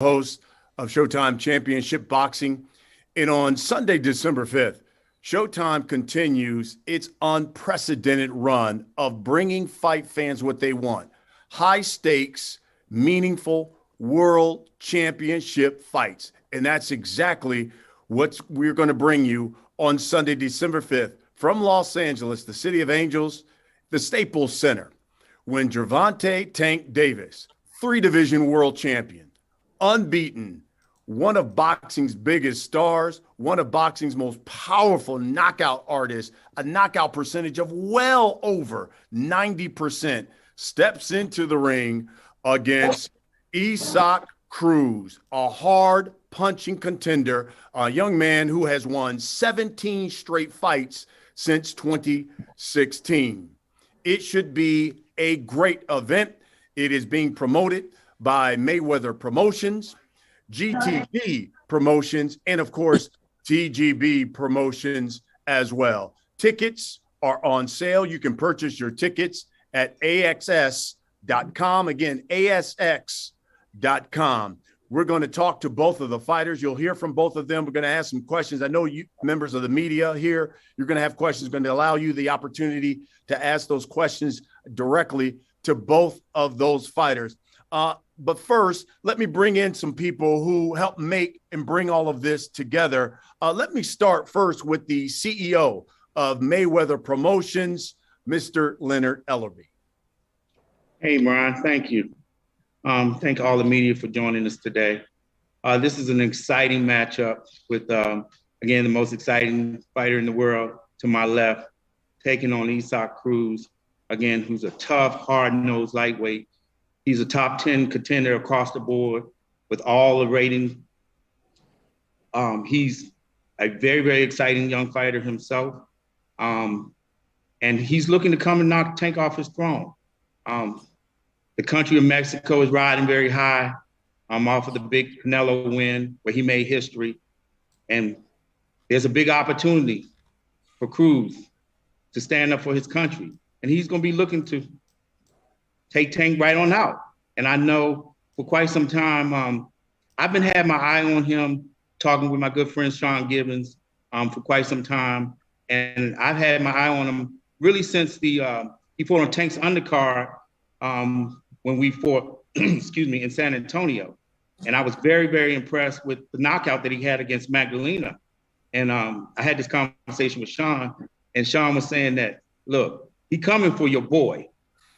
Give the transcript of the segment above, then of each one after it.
host of Showtime Championship Boxing. And on Sunday, December 5th, Showtime continues its unprecedented run of bringing fight fans what they want: high stakes, meaningful world championship fights. And that's exactly what we're going to bring you on Sunday, December 5th from Los Angeles, the city of angels, the Staples Center, when Gervonta "Tank" Davis, 3-division world champion, unbeaten, one of boxing's biggest stars, one of boxing's most powerful knockout artists, a knockout percentage of well over 90%, steps into the ring against Issac Cruz, a hard punching contender, a young man who has won 17 straight fights since 2016. It should be a great event. It is being promoted by Mayweather Promotions, GTV Promotions, and of course, TGB Promotions as well. Tickets are on sale. You can purchase your tickets at AXS.com. Again, ASX.com. We're going to talk to both of the fighters. You'll hear from both of them. We're going to ask some questions. I know you members of the media here, you're going to have questions, going to allow you the opportunity to ask those questions directly to both of those fighters. But first, let me bring in some people who help make and bring all of this together. Let me start first with the CEO of Mayweather Promotions, Mr. Leonard Ellerbe. Hey, Brian, thank you. Thank all the media for joining us today. This is an exciting matchup with, again, the most exciting fighter in the world to my left, taking on Issac Cruz, again, who's a tough, hard-nosed lightweight. He's a top 10 contender across the board with all the ratings. He's a very, very exciting young fighter himself. And he's looking to come and knock Tank off his throne. The country of Mexico is riding very high off of the big Canelo win where he made history. And there's a big opportunity for Cruz to stand up for his country. And he's going to be looking to take Tank right on out. And I know for quite some time, I've been having my eye on him, talking with my good friend Sean Gibbons for quite some time. And I've had my eye on him really since he fought on Tank's undercard when we fought, in San Antonio. And I was very, very impressed with the knockout that he had against Magdalena. And I had this conversation with Sean, and Sean was saying that, look, he coming for your boy.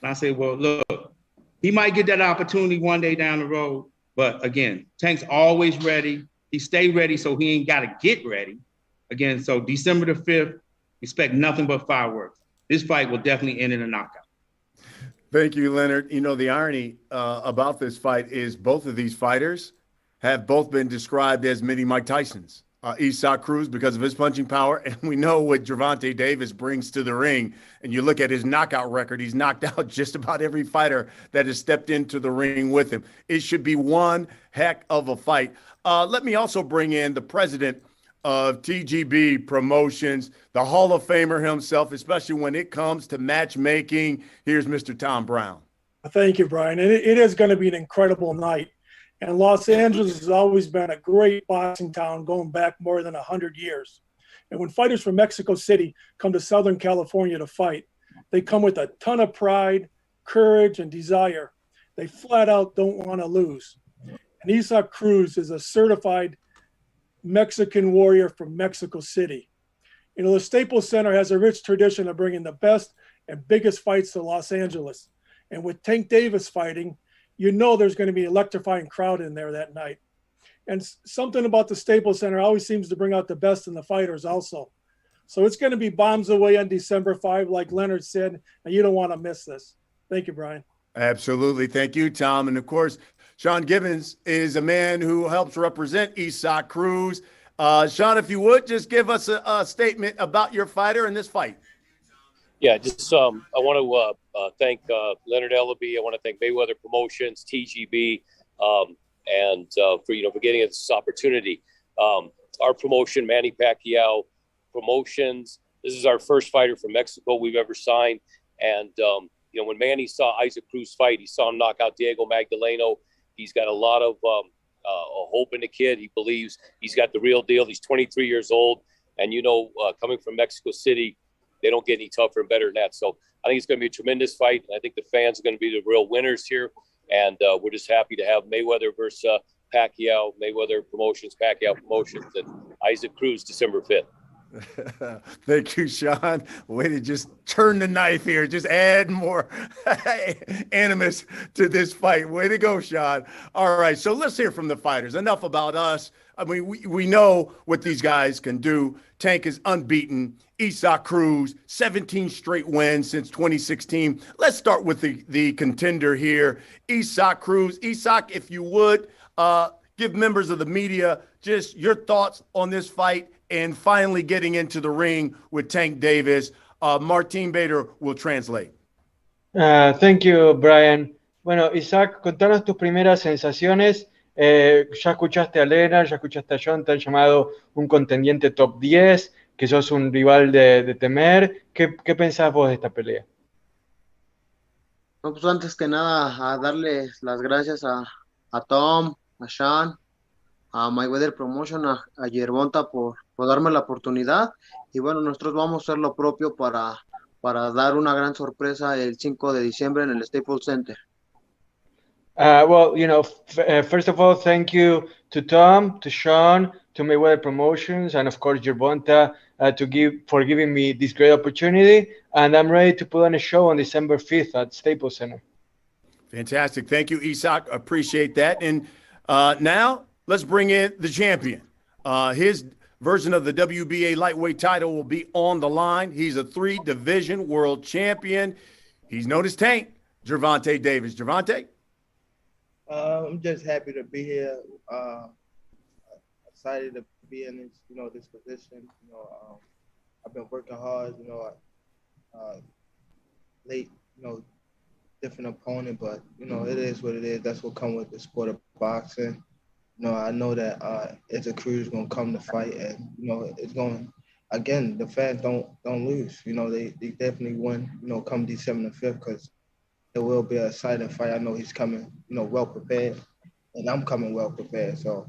And I said, well, look, he might get that opportunity one day down the road. But again, Tank's always ready. He stay ready, so he ain't got to get ready. Again, so December the 5th, expect nothing but fireworks. This fight will definitely end in a knockout. Thank you, Leonard. You know, the irony about this fight is both of these fighters have both been described as mini Mike Tysons. Issac Cruz because of his punching power, and we know what Gervonta Davis brings to the ring. And you look at his knockout record, he's knocked out just about every fighter that has stepped into the ring with him. It should be one heck of a fight. Let me also bring in the president of TGB Promotions, the Hall of Famer himself, especially when it comes to matchmaking. Here's Mr. Tom Brown. Thank you, Brian. And it is going to be an incredible night. And Los Angeles has always been a great boxing town going back more than 100 years. And when fighters from Mexico City come to Southern California to fight, they come with a ton of pride, courage, and desire. They flat out don't want to lose. And Issac Cruz is a certified Mexican warrior from Mexico City. You know, the Staples Center has a rich tradition of bringing the best and biggest fights to Los Angeles. And with Tank Davis fighting, you know there's going to be an electrifying crowd in there that night. And something about the Staples Center always seems to bring out the best in the fighters also. So it's going to be bombs away on December 5, like Leonard said, and you don't want to miss this. Thank you, Brian. Absolutely. Thank you, Tom. And of course, Sean Gibbons is a man who helps represent Issac Cruz. Sean, if you would, just give us a statement about your fighter in this fight. Yeah, just I want to thank Leonard Ellerbe. I want to thank Mayweather Promotions, TGB, and for getting us this opportunity. Our promotion, Manny Pacquiao Promotions. This is our first fighter from Mexico we've ever signed, and when Manny saw Issac Cruz fight, he saw him knock out Diego Magdaleno. He's got a lot of hope in the kid. He believes he's got the real deal. He's 23 years old. And, coming from Mexico City, they don't get any tougher and better than that. So I think it's going to be a tremendous fight. And I think the fans are going to be the real winners here. And we're just happy to have Mayweather versus Pacquiao, Mayweather Promotions, Pacquiao Promotions, and Issac Cruz December 5th. Thank you, Sean. Way to just turn the knife here. Just add more animus to this fight. Way to go, Sean. All right, so let's hear from the fighters. Enough about us. I mean, we know what these guys can do. Tank is unbeaten. Issac Cruz, 17 straight wins since 2016. Let's start with the contender here, Issac Cruz. Issac, if you would, give members of the media just your thoughts on this fight and finally getting into the ring with Tank Davis. Martin Bader will translate. Thank you, Brian. Bueno, Issac, contanos tus primeras sensaciones. Ya escuchaste a Lena, ya escuchaste a John, te han llamado un contendiente top 10, que sos un rival de temer. ¿Qué pensás vos de esta pelea? No, pues antes que nada, a darle las gracias a Tom, a Sean, a Mayweather Promotion, a Gervonta por darme la oportunidad. Y bueno, nosotros vamos a hacer lo propio para dar una gran sorpresa el 5 de diciembre en el Staples Center. Well, first of all, thank you to Tom, to Sean, to Mayweather Promotions, and of course Gervonta for giving me this great opportunity. And I'm ready to put on a show on December 5th at Staples Center. Fantastic. Thank you, Issac. Appreciate that. And now let's bring in the champion. His version of the WBA Lightweight title will be on the line. He's a 3-division world champion. He's known as Tank, Gervonta Davis. Gervonta? I'm just happy to be here. Excited to be in this, this position. I've been working hard. Late, different opponent, but it is what it is. That's what comes with the sport of boxing. I know that Issac Cruz is gonna come to fight, and it's going. Again, the fans don't lose. They definitely win. Come December the 5th, because it will be an exciting fight. I know he's coming, well prepared, and I'm coming well prepared. So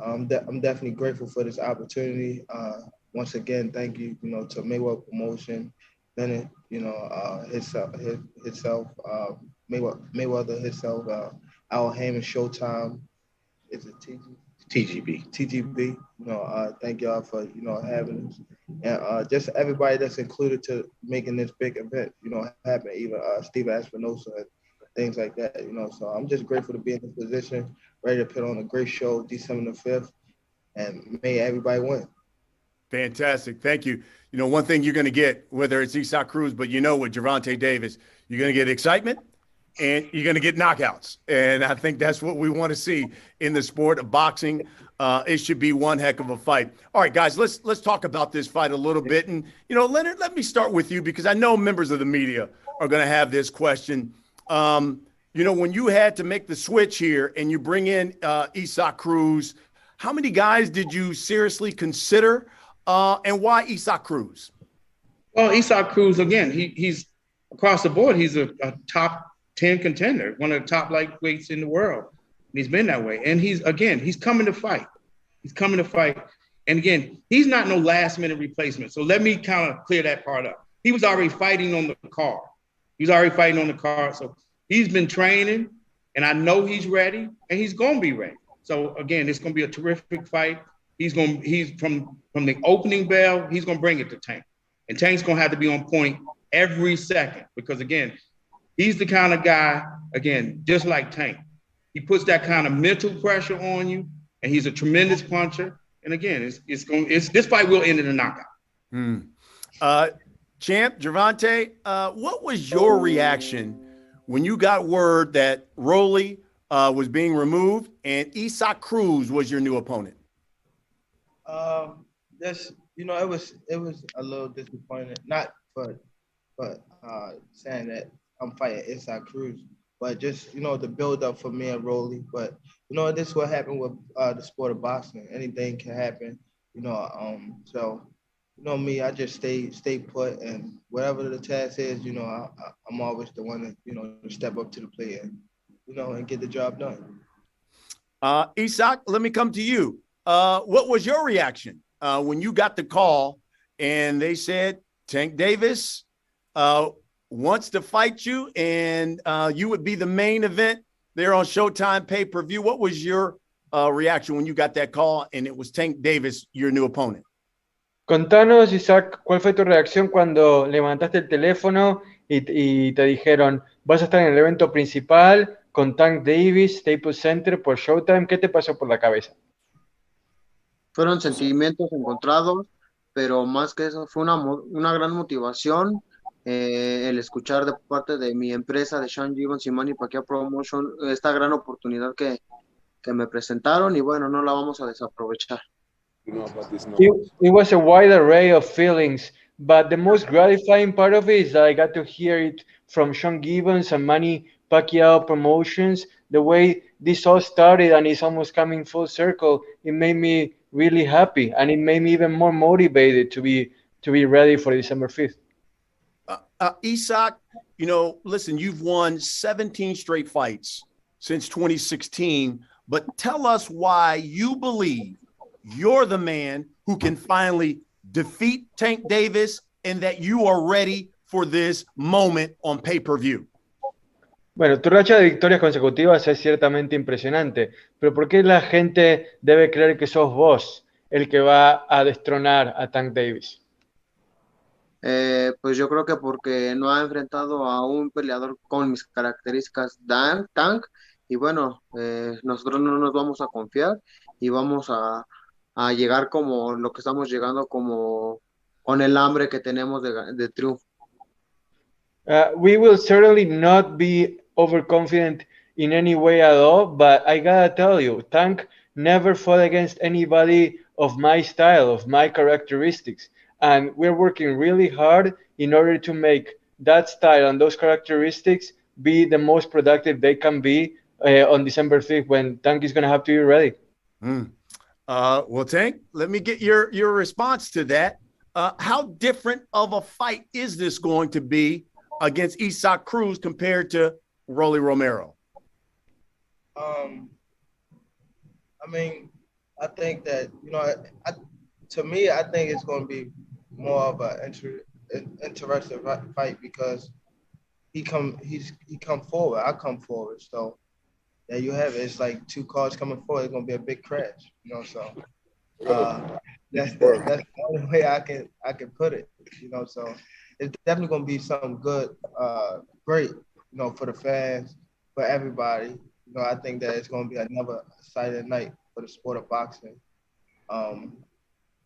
I'm definitely grateful for this opportunity. Once again, thank you, to Mayweather Promotion, Bennett, himself, Mayweather himself, Al Heyman, Showtime. Is it TGB. TGB. Thank y'all for having us, and just everybody that's included to making this big event happen. Even Steve Espinosa and things like that. So I'm just grateful to be in this position, ready to put on a great show December the 5th, and may everybody win. Fantastic. Thank you. One thing you're going to get, whether it's Issac Cruz, but with Gervonta Davis, you're going to get excitement and you're going to get knockouts. And I think that's what we want to see in the sport of boxing. It should be one heck of a fight. All right, guys, let's talk about this fight a little bit. And, Leonard, let me start with you, because I know members of the media are going to have this question. When you had to make the switch here and you bring in Issac Cruz, how many guys did you seriously consider? And why Issac Cruz? Well, Issac Cruz, again, he's across the board. He's a top 10 contender, one of the top lightweights in the world. And he's been that way. And he's coming to fight. He's coming to fight. And again, he's not no last minute replacement. So let me kind of clear that part up. He was already fighting on the card. So he's been training, and I know he's ready, and he's going to be ready. So again, it's going to be a terrific fight. He's from the opening bell, he's going to bring it to Tank. And Tank's going to have to be on point every second, because again, he's the kind of guy, again, just like Tank. He puts that kind of mental pressure on you, and he's a tremendous puncher. And again, this fight will end in a knockout. Champ, Gervonta, what was your reaction when you got word that Rolly was being removed and Issac Cruz was your new opponent? It was a little disappointing, not for saying that I'm fighting Issac Cruz, but just the build up for me and Rolly. But this is what happened with the sport of boxing. Anything can happen, So me, I just stay put, and whatever the task is, I'm always the one to to step up to the plate and and get the job done. Issac, let me come to you. What was your reaction when you got the call and they said Tank Davis wants to fight you and you would be the main event there on Showtime pay-per-view? What was your reaction when you got that call and it was Tank Davis, your new opponent? Contanos, Isaac, ¿cuál fue tu reacción cuando levantaste el teléfono y te dijeron, vas a estar en el evento principal con Tank Davis, Staples Center por Showtime? ¿Qué te pasó por la cabeza? Fueron sentimientos encontrados, pero más que eso fue una gran motivación el escuchar de parte de mi empresa de Sean Gibbons y Manny Pacquiao Promotion esta gran oportunidad que me presentaron y bueno, no la vamos a desaprovechar. It was a wide array of feelings, but the most gratifying part of it is that I got to hear it from Sean Gibbons and Manny Pacquiao Promotions. The way this all started and it's almost coming full circle, it made me really happy and it made me even more motivated to be ready for December 5th. Issac, you know, listen, you've won 17 straight fights since 2016, but tell us why you believe you're the man who can finally defeat Tank Davis and that you are ready for this moment on pay-per-view. Bueno, tu racha de victorias consecutivas es ciertamente impresionante, pero ¿por qué la gente debe creer que sos vos el que va a destronar a Tank Davis? Pues yo creo que porque no ha enfrentado a un peleador con mis características Tank y bueno, nosotros no nos vamos a confiar y vamos a llegar como lo que estamos llegando, como con el hambre que tenemos de triunfo. We will certainly not be overconfident in any way at all, but I gotta tell you, Tank never fought against anybody of my style, of my characteristics, and we're working really hard in order to make that style and those characteristics be the most productive they can be on December 5th when Tank is going to have to be ready. Well, Tank, let me get your response to that. How different of a fight is this going to be against Issac Cruz compared to Rolly Romero? I mean, I think that, you know, to me, I think it's going to be more of an interesting fight because he come forward, I come forward, so there you have it. It's like two cars coming forward. It's gonna be a big crash, you know. So that's the only way I can put it, you know. So it's definitely gonna be something good, great, you know, for the fans, for everybody. You know, I think that it's gonna be another exciting night for the sport of boxing.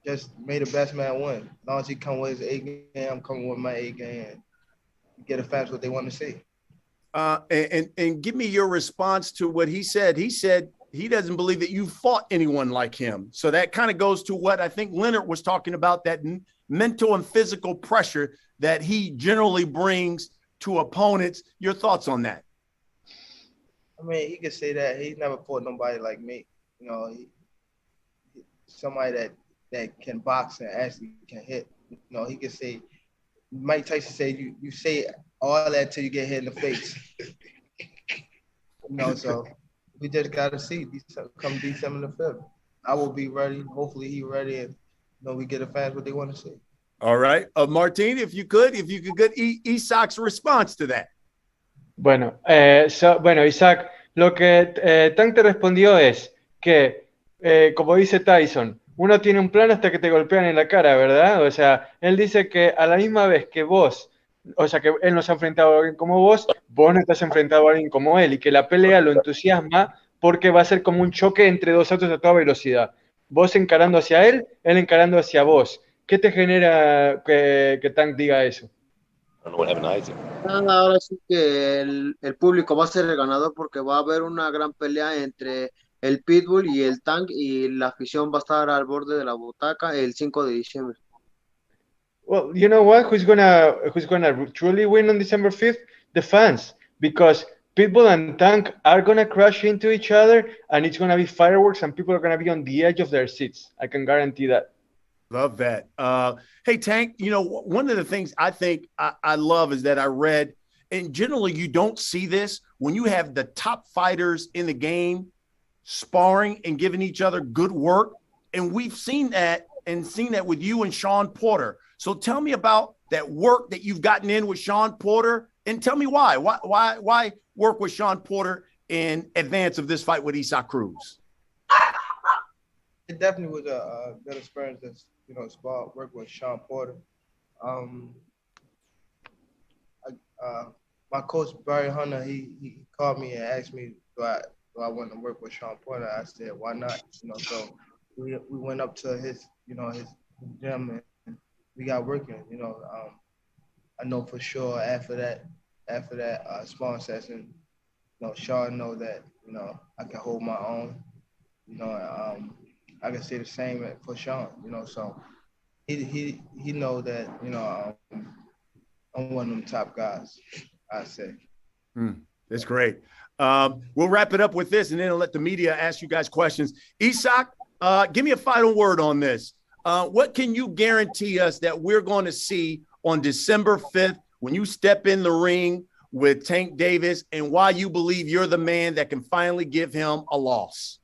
Just may the best man win. As long as he come with his A game, I'm coming with my A game, and get the fans what they want to see. And give me your response to what he said. He said he doesn't believe that you fought anyone like him. So that kind of goes to what I think Leonard was talking about, that mental and physical pressure that he generally brings to opponents. Your thoughts on that? I mean, he could say that. He's never fought nobody like me. You know, somebody that can box and actually can hit. You know, he could say, Mike Tyson said, you say all that till you get hit in the face. You know, so we just got to see come December the 5th. I will be ready. Hopefully he ready, and you know, we get the fans what they want to see. All right. Martin, if you could get Issac's response to that. Bueno, Isaac, lo que Tank te respondió es que, como dice Tyson, uno tiene un plan hasta que te golpean en la cara, ¿verdad? O sea, él dice que a la misma vez que vos, o sea, que él no se ha enfrentado a alguien como vos no estás enfrentado a alguien como él, y que la pelea lo entusiasma porque va a ser como un choque entre dos autos a toda velocidad. Vos encarando hacia él encarando hacia vos. ¿Qué te genera que Tank diga eso? Ahora sí que el público va a ser el ganador porque va a haber una gran pelea entre el Pitbull y el Tank y la afición va a estar al borde de la butaca el 5 de diciembre. Well, you know what? Who's gonna truly win on December 5th? The fans, because Pitbull and Tank are gonna crash into each other, and it's gonna be fireworks, and people are gonna be on the edge of their seats. I can guarantee that. Love that. Hey, Tank, you know, one of the things I think I love is that I read, and generally you don't see this, when you have the top fighters in the game sparring and giving each other good work. And we've seen that with you and Sean Porter. So tell me about that work that you've gotten in with Sean Porter, and tell me why work with Sean Porter in advance of this fight with Issac Cruz. It definitely was a good experience to work with Sean Porter. My coach Barry Hunter, he called me and asked me do I want to work with Sean Porter. I said why not? So we went up to his his gym and we got working. I know for sure after that sparring session, Sean know that I can hold my own. I can say the same for Sean. So he know that I'm one of them top guys, I say. That's great. We'll wrap it up with this, and then I'll let the media ask you guys questions. Issac, give me a final word on this. What can you guarantee us that we're going to see on December 5th when you step in the ring with Tank Davis, and why you believe you're the man that can finally give him a loss?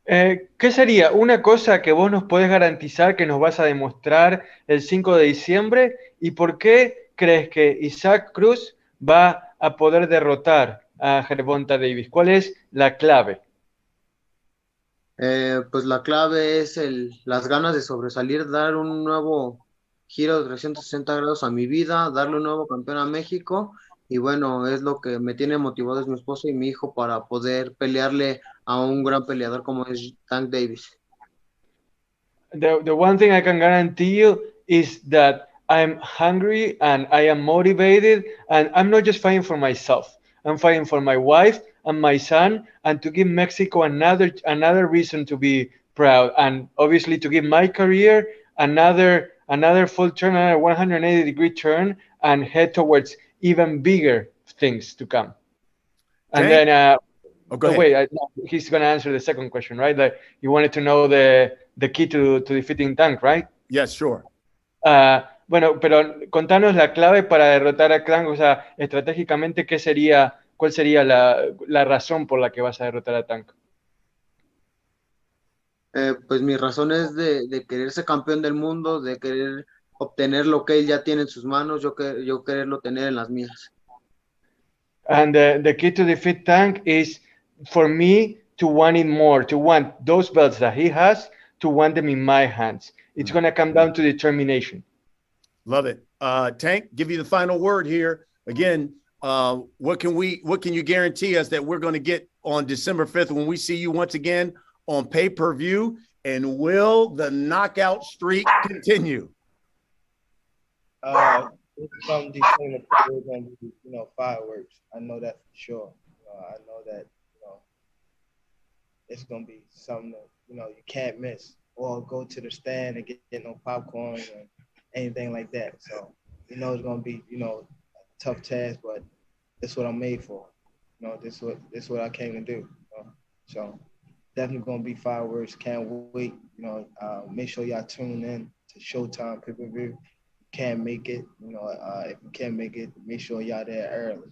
¿Qué sería una cosa que vos nos podés garantizar que nos vas a demostrar el 5 de diciembre? ¿Y por qué crees que Issac Cruz va a poder derrotar a Gervonta Davis? ¿Cuál es la clave? Pues la clave es las ganas de sobresalir, dar un nuevo giro de 360 grados a mi vida, darle un nuevo campeón a México, y bueno, es lo que me tiene motivado, es mi esposo y mi hijo, para poder pelearle a un gran peleador como es Tank Davis. The one thing I can guarantee you is that I'm hungry and I am motivated, and I'm not just fighting for myself. I'm fighting for my wife and my son, and to give Mexico another reason to be proud, and obviously to give my career another full turn, another 180-degree turn, and head towards even bigger things to come. And okay. then, go ahead. wait, he's going to answer the second question, right? Like you wanted to know the key to defeating Tank, right? Yes, sure. Bueno, pero contanos la clave para derrotar a Tank, o sea, estratégicamente, ¿cuál sería la razón por la que vas a derrotar a Tank? Pues mi razón es de querer ser campeón del mundo, de querer obtener lo que él ya tiene en sus manos, yo quererlo tener en las mías. And the key to defeat Tank is for me to want it more, to want those belts that he has, to want them in my hands. It's going to come down to determination. Love it. Tank, give you the final word here. Again, what can you guarantee us that we're going to get on December 5th when we see you once again on pay-per-view? And will the knockout streak continue? From December, we're going to be, fireworks. I know that for sure. I know that, it's going to be something that, you can't miss, or go to the stand and get no popcorn or anything like that. So, it's going to be, a tough task, but that's what I'm made for. This is what I came to do. So definitely going to be fireworks. Can't wait. Make sure y'all tune in to Showtime PPV. Can't make it, if you can't make it, make sure y'all there early.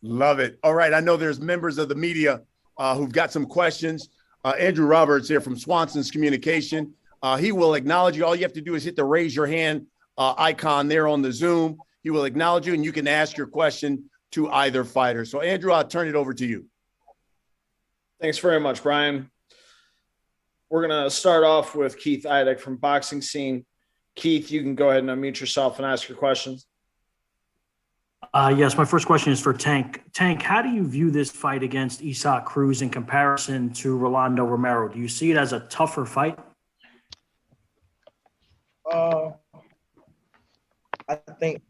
Love it. All right. I know there's members of the media who've got some questions. Andrew Roberts here from Swanson's Communication. He will acknowledge you. All you have to do is hit the raise your hand icon there on the Zoom. He will acknowledge you, and you can ask your question to either fighter. So, Andrew, I'll turn it over to you. Thanks very much, Brian. We're going to start off with Keith Issac from Boxing Scene. Keith, you can go ahead and unmute yourself and ask your questions. Yes, my first question is for Tank. Tank, how do you view this fight against Issac Cruz in comparison to Rolando Romero? Do you see it as a tougher fight? I think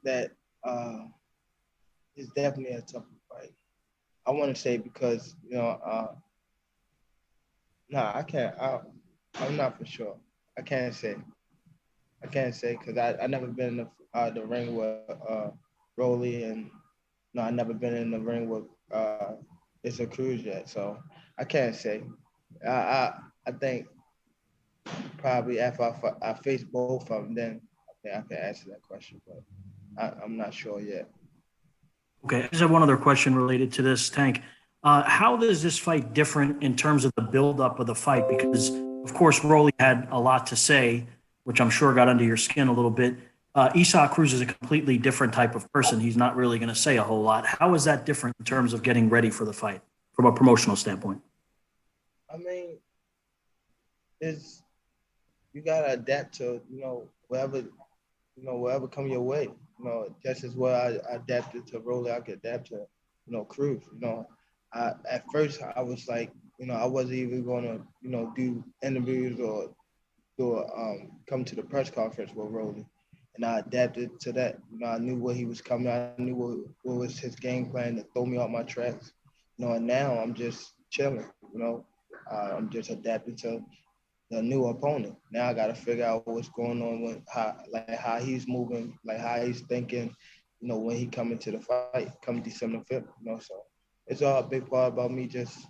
that it's definitely a tougher fight. I want to say because I can't. I'm not for sure. I can't say because I never been in the ring with Rolly, and I never been in the ring with Issac Cruz yet, so I can't say. I think probably after I face both of them, then I think I can answer that question, but I'm not sure yet. Okay, I just have one other question related to this, Tank. How is this fight different in terms of the buildup of the fight? Because, of course, Rolly had a lot to say, which I'm sure got under your skin a little bit. Issac Cruz is a completely different type of person. He's not really going to say a whole lot. How is that different in terms of getting ready for the fight from a promotional standpoint? I mean, you gotta adapt to whatever come your way. Just as well I adapted to Rolly, I could adapt to Cruz. At first I was like, I wasn't even gonna do interviews or come to the press conference with Rolly, and I adapted to that. I knew where he was coming. I knew what was his game plan to throw me off my tracks. And now I'm just chilling. I'm just adapting to the new opponent. Now I got to figure out what's going on with how he's moving, like how he's thinking, when he come into the fight, come December 5th, so it's all a big part about me just,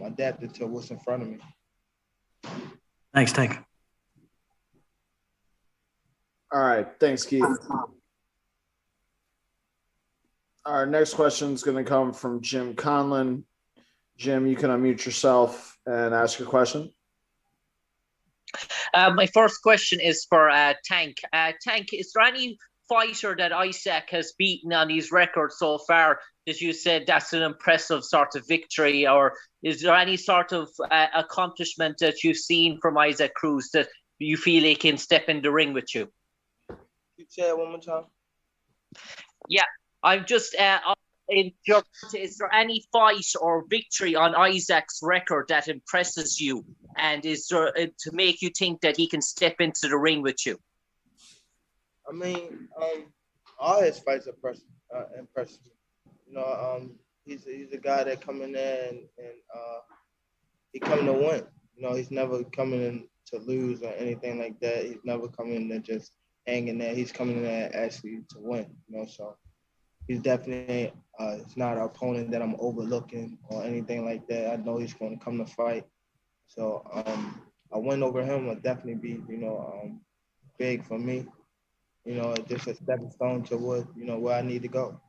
adapting to what's in front of me. Thanks, Tank. All right. Thanks, Keith. Our next question is going to come from Jim Conlon. Jim, you can unmute yourself and ask your question. My first question is for Tank. Tank, is there any fighter that Issac has beaten on his record so far that you said that's an impressive sort of victory, or is there any sort of accomplishment that you've seen from Issac Cruz that you feel he can step in the ring with you? You say it one more time? Yeah, I'm just is there any fight or victory on Issac's record that impresses you, and is there to make you think that he can step into the ring with you? I mean, all his fights are impressive. He's a guy that come in there and he coming to win. He's never coming in to lose or anything like that. He's never coming in there just hanging there. He's coming in there actually to win. So he's definitely it's not an opponent that I'm overlooking or anything like that. I know he's going to come to fight. So a win over him will definitely be big for me. Just a stepping stone to where I need to go.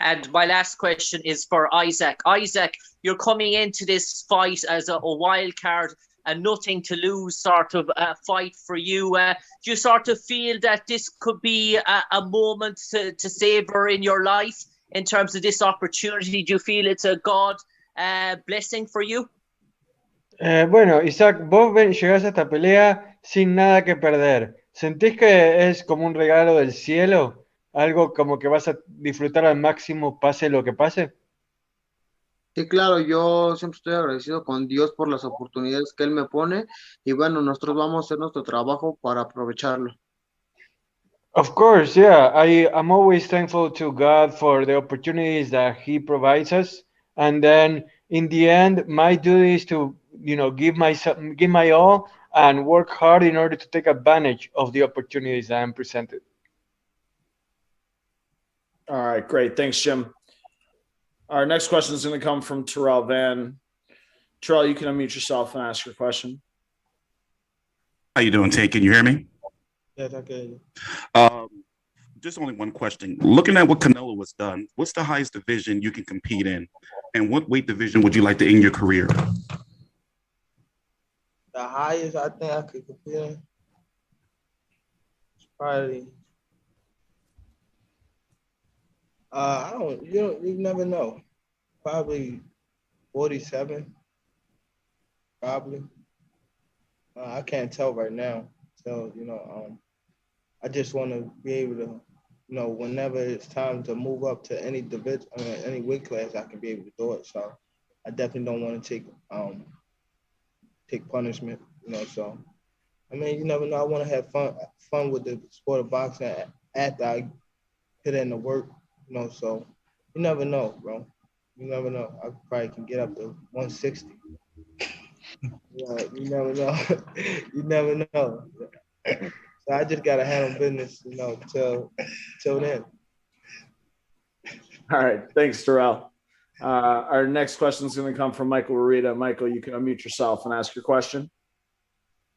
And my last question is for Issac. Issac, you're coming into this fight as a wild card, a nothing to lose sort of fight for you. Do you sort of feel that this could be a moment to savor in your life in terms of this opportunity? Do you feel it's a God blessing for you? Bueno, Issac, vos llegás a esta pelea sin nada que perder. ¿Sentís que es como un regalo del cielo? ¿Algo como que vas a disfrutar al máximo pase lo que pase? Sí, claro, yo siempre estoy agradecido con Dios por las oportunidades que Él me pone y bueno, nosotros vamos a hacer nuestro trabajo para aprovecharlo. Of course, yeah. I'm always thankful to God for the opportunities that He provides us. And then in the end, my duty is to, give my all and work hard in order to take advantage of the opportunities that I'm presented. All right, great. Thanks, Jim. Our next question is going to come from Terrell Van. Terrell, you can unmute yourself and ask your question. How you doing, Tank? Can you hear me? Yes, I can. Just only one question. Looking at what Canelo has done, what's the highest division you can compete in? And what weight division would you like to end your career? The highest I think I could compete in is probably you never know. Probably 47. Probably. I can't tell right now. So, I just want to be able to, whenever it's time to move up to any division, any weight class, I can be able to do it. So I definitely don't want to take punishment, so. I mean, you never know. I want to have fun with the sport of boxing after I put in the work. So you never know, bro. You never know. I probably can get up to 160. You never know. You never know. So I just gotta handle business, till then. All right, thanks, Terrell. Our next question is going to come from Michael Rita. Michael, you can unmute yourself and ask your question.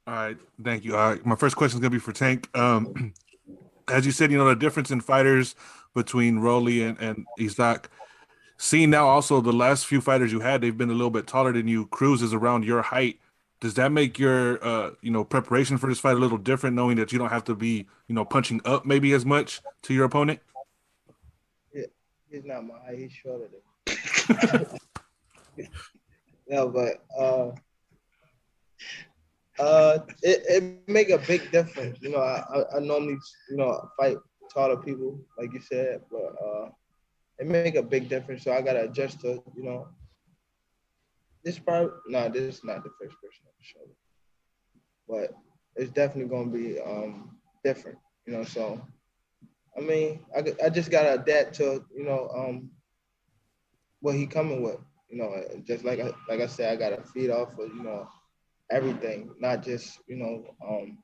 All right, thank you. My first question is going to be for Tank. As you said, the difference in fighters between Rolly and Issac. seeing now also the last few fighters you had, they've been a little bit taller than you. Cruz is around your height. Does that make your preparation for this fight a little different, knowing that you don't have to be punching up maybe as much to your opponent? Yeah, he's not my height. He's shorter than me. No, but it make a big difference. I normally fight taller people, like you said, but it make a big difference. So I gotta adjust to this is not the first person on the show, but it's definitely gonna be different. So I mean, I just gotta adapt to what he coming with. Just like I said, I gotta feed off of everything, not just him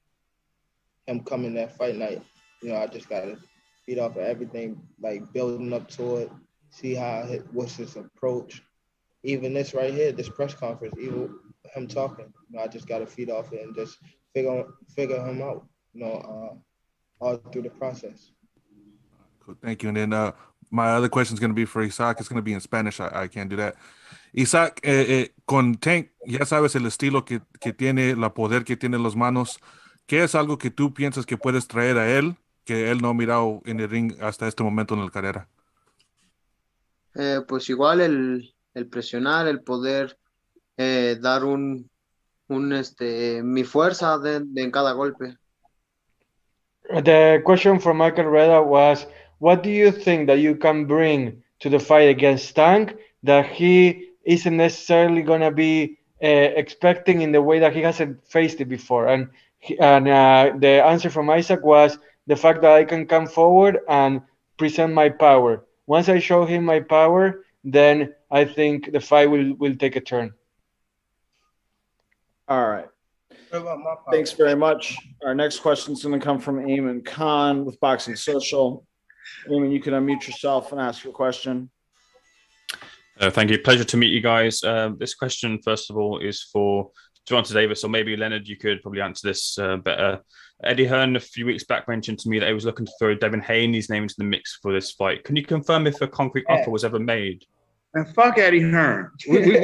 coming that fight night. I just gotta feed off of everything, like building up to it, see what's his approach. Even this right here, this press conference, even him talking, I just gotta feed off it and just figure him out, all through the process. Cool, thank you. And then my other question is going to be for Issac. It's going to be in Spanish. I can't do that. Issac, con Tank, ya sabes el estilo que tiene, la poder que tiene en las manos. ¿Qué es algo que tú piensas que puedes traer a él que él no ha mirado en el ring hasta este momento en la carrera? Pues igual el presionar, el poder dar mi fuerza en cada golpe. The question from Michael Reda was, what do you think that you can bring to the fight against Tank that he isn't necessarily going to be expecting in the way that he hasn't faced it before? And the answer from Issac was the fact that I can come forward and present my power. Once I show him my power, then I think the fight will take a turn. All right. Thanks very much. Our next question is going to come from Eamon Khan with Boxing Social. Eamon, you can unmute yourself and ask your question. Thank you. Pleasure to meet you guys. This question, first of all, is for Gervonta Davis, or maybe Leonard, you could probably answer this better. Eddie Hearn a few weeks back mentioned to me that he was looking to throw Devin Haney's name into the mix for this fight. Can you confirm if a concrete offer was ever made? And fuck Eddie Hearn. We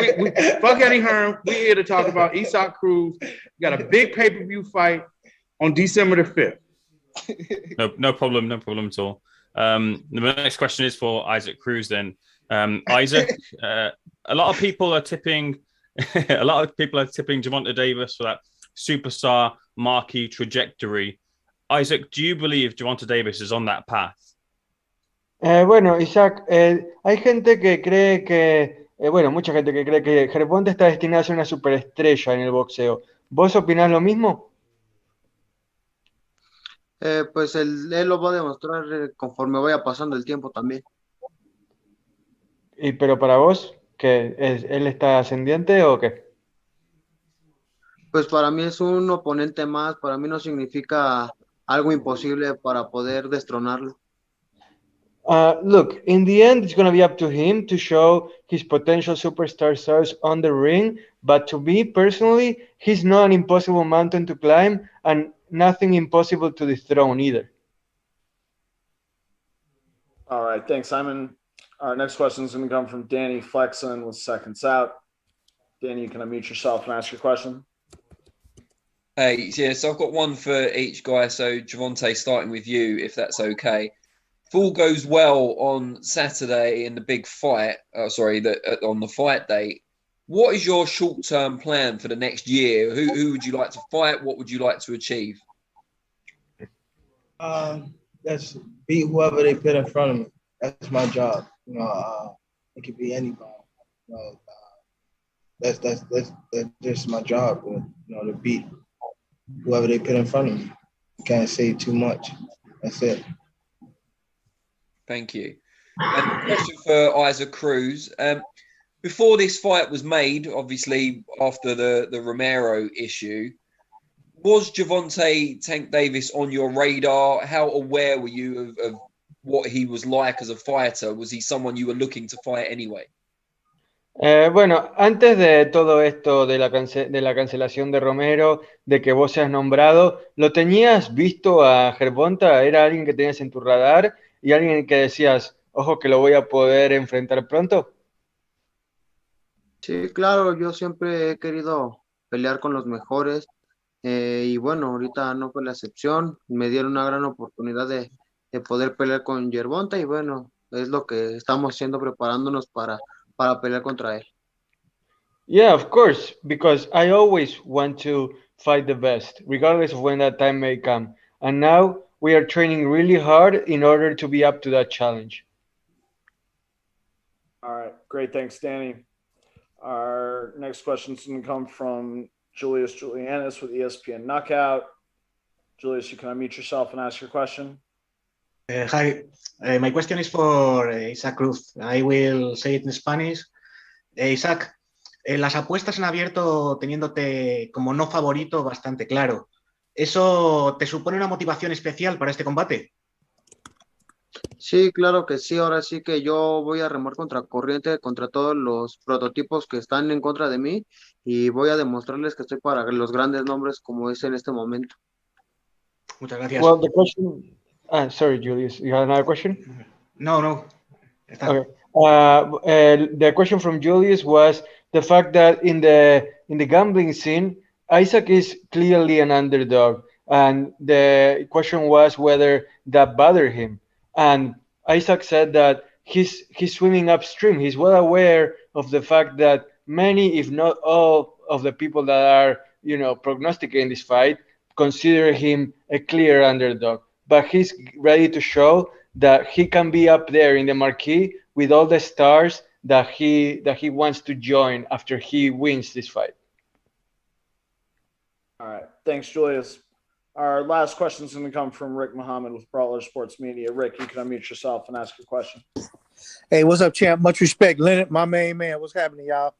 fuck Eddie Hearn. We're here to talk about Issac Cruz. We got a big pay-per-view fight on December the 5th. No problem at all. The next question is for Isaac Cruz then. Isaac, a lot of people are tipping Gervonta Davis for that superstar marquee trajectory. Isaac, do you believe Gervonta Davis is on that path? Bueno, Isaac, hay gente que cree que, mucha gente que cree que Gervonta está destinado a ser una superestrella en el boxeo. ¿Vos opinás lo mismo? Pues él lo va a demostrar conforme vaya pasando el tiempo también. Pero para vos, ¿qué él está ascendiente o qué? Pues para mí es un oponente más, para mí no significa algo imposible para poder destronarlo. Look, in the end, it's going to be up to him to show his potential superstar stars on the ring. But to me personally, he's not an impossible mountain to climb and nothing impossible to dethrone either. All right. Thanks, Simon. Our next question is going to come from Danny Flexen with Seconds Out. Danny, you can unmute yourself and ask your question. Hey, yeah, so I've got one for each guy. So, Gervonta, starting with you, if that's okay. If all goes well on Saturday in the big fight, on the fight date, what is your short-term plan for the next year? Who would you like to fight? What would you like to achieve? That's beat whoever they put in front of me. That's my job. It could be anybody. That's just my job. To beat whoever they put in front of me. Can't say too much. That's it. Thank you. And a question for Isaac Cruz. Before this fight was made, obviously after the Romero issue, was Gervonta Tank Davis on your radar? How aware were you of what he was like as a fighter? Was he someone you were looking to fight anyway? Bueno, antes de todo esto de la cancelación de Romero, de que vos seas nombrado, ¿lo tenías visto a Gervonta? ¿Era alguien que tenías en tu radar y alguien que decías, ojo que lo voy a poder enfrentar pronto. Sí, claro, yo siempre he querido pelear con los mejores y bueno, ahorita no fue la excepción. Me dieron una gran oportunidad de poder pelear con Gervonta y bueno, es lo que estamos haciendo, preparándonos para pelear contra él. Yeah, of course, because I always want to fight the best, regardless of when that time may come. And now we are training really hard in order to be up to that challenge. All right, great. Thanks, Danny. Our next question is going to come from Julius Julianis with ESPN Knockout. Julius, you can unmute yourself and ask your question. Hi, my question is for Issac Cruz. I will say it in Spanish. Issac, las apuestas han abierto teniéndote como no favorito bastante claro. ¿Eso te supone una motivación especial para este combate? Sí, claro que sí. Ahora sí que yo voy a remar contra corriente, contra todos los prototipos que están en contra de mí y voy a demostrarles que estoy para los grandes nombres como es en este momento. Muchas gracias. Well, the question. Sorry, Julius. You have another question? No. Okay. The question from Julius was the fact that in the gambling scene, Issac is clearly an underdog, and the question was whether that bothered him. And Issac said that he's swimming upstream. He's well aware of the fact that many, if not all, of the people that are prognosticating this fight consider him a clear underdog. But he's ready to show that he can be up there in the marquee with all the stars that he wants to join after he wins this fight. All right. Thanks, Julius. Our last question is going to come from Rick Muhammad with Brawler Sports Media. Rick, you can unmute yourself and ask your question. Hey, what's up, champ? Much respect. Leonard, my main man. What's happening, y'all?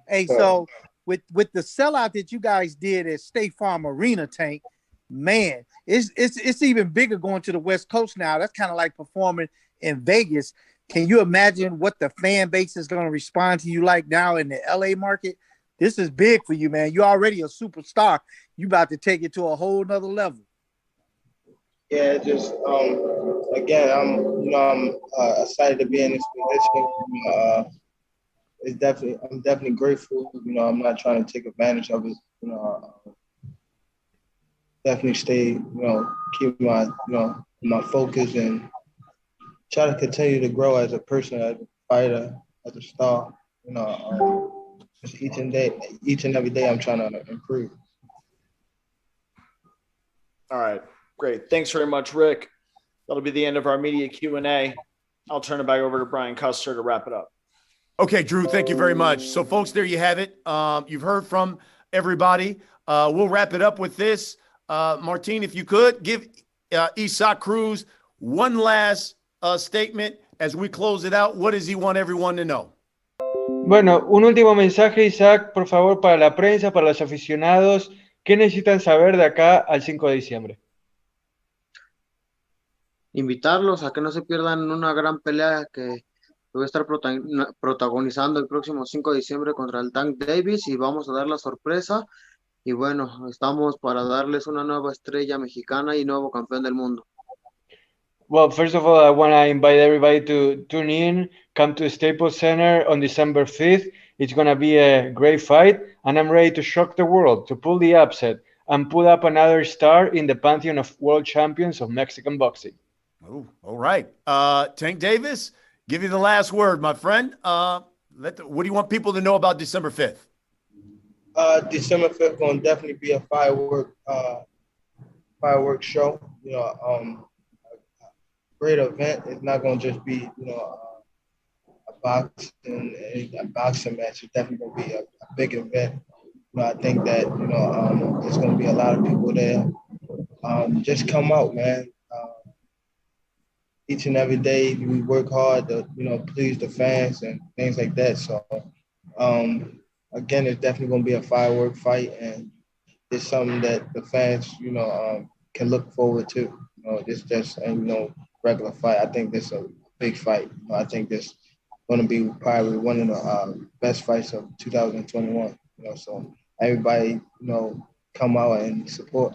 Hey, so with the sellout that you guys did at State Farm Arena, Tank, man, it's even bigger going to the West Coast now. That's kind of like performing in Vegas. Can you imagine what the fan base is going to respond to you like now in the LA market? This is big for you, man. You're already a superstar. You about to take it to a whole nother level. Yeah, just again, I'm excited to be in this position. I'm definitely grateful. I'm not trying to take advantage of it. Definitely stay, keep my focus and try to continue to grow as a person, as a fighter, as a star. Just each and every day, I'm trying to improve. All right, great. Thanks very much, Rick. That'll be the end of our media Q&A. I'll turn it back over to Brian Custer to wrap it up. Okay, Drew, thank you very much. So, folks, there you have it. You've heard from everybody. We'll wrap it up with this. Martin, if you could, give Issac Cruz one last statement as we close it out. What does he want everyone to know? Bueno, un último mensaje, Issac, por favor, para la prensa, para los aficionados. ¿Qué necesitan saber de acá al 5 de diciembre? Invitarlos a que no se pierdan una gran pelea que voy a estar protagonizando el próximo 5 de diciembre contra el Tank Davis y vamos a dar la sorpresa. Y bueno, estamos para darles una nueva estrella mexicana y nuevo campeón del mundo. Well, first of all, I want to invite everybody to tune in, come to the Staples Center on December 5th. It's going to be a great fight, and I'm ready to shock the world, to pull the upset, and put up another star in the pantheon of world champions of Mexican boxing. Oh, all right. Tank Davis, give you the last word, my friend. What do you want people to know about December 5th? December 5th going to definitely be a firework show. Great event. It's not going to just be, a boxing match. It's definitely going to be a big event. I think that, there's going to be a lot of people there. Just come out, man. Each and every day we work hard to, please the fans and things like that. So, again, it's definitely going to be a firework fight, and it's something that the fans, can look forward to. This just ain't regular fight. I think this is a big fight. I think this going to be probably one of the best fights of 2021. So everybody, come out and support.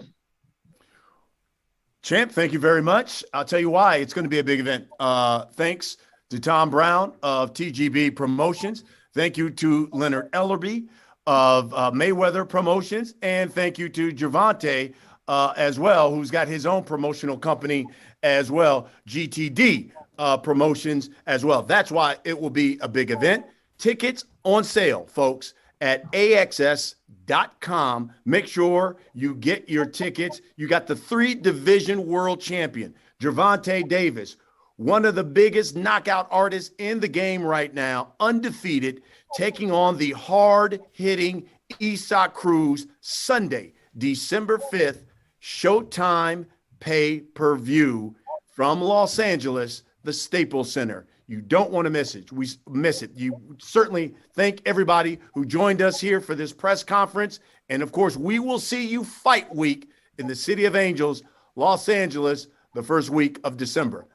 Champ, thank you very much. I'll tell you why. It's going to be a big event. Thanks to Tom Brown of TGB Promotions. Thank you to Leonard Ellerby of Mayweather Promotions. And thank you to Gervonta as well, who's got his own promotional company as well, GTD Promotions as well. That's why it will be a big event. Tickets on sale, folks, at AXS.com. Make sure you get your tickets. You got the 3-division world champion, Gervonta Davis, one of the biggest knockout artists in the game right now, undefeated, taking on the hard-hitting Issac Cruz Sunday, December 5th, Showtime pay-per-view from Los Angeles, the Staples Center. You don't want to miss it. We miss it. You certainly thank everybody who joined us here for this press conference. And of course, we will see you fight week in the City of Angels, Los Angeles, the first week of December.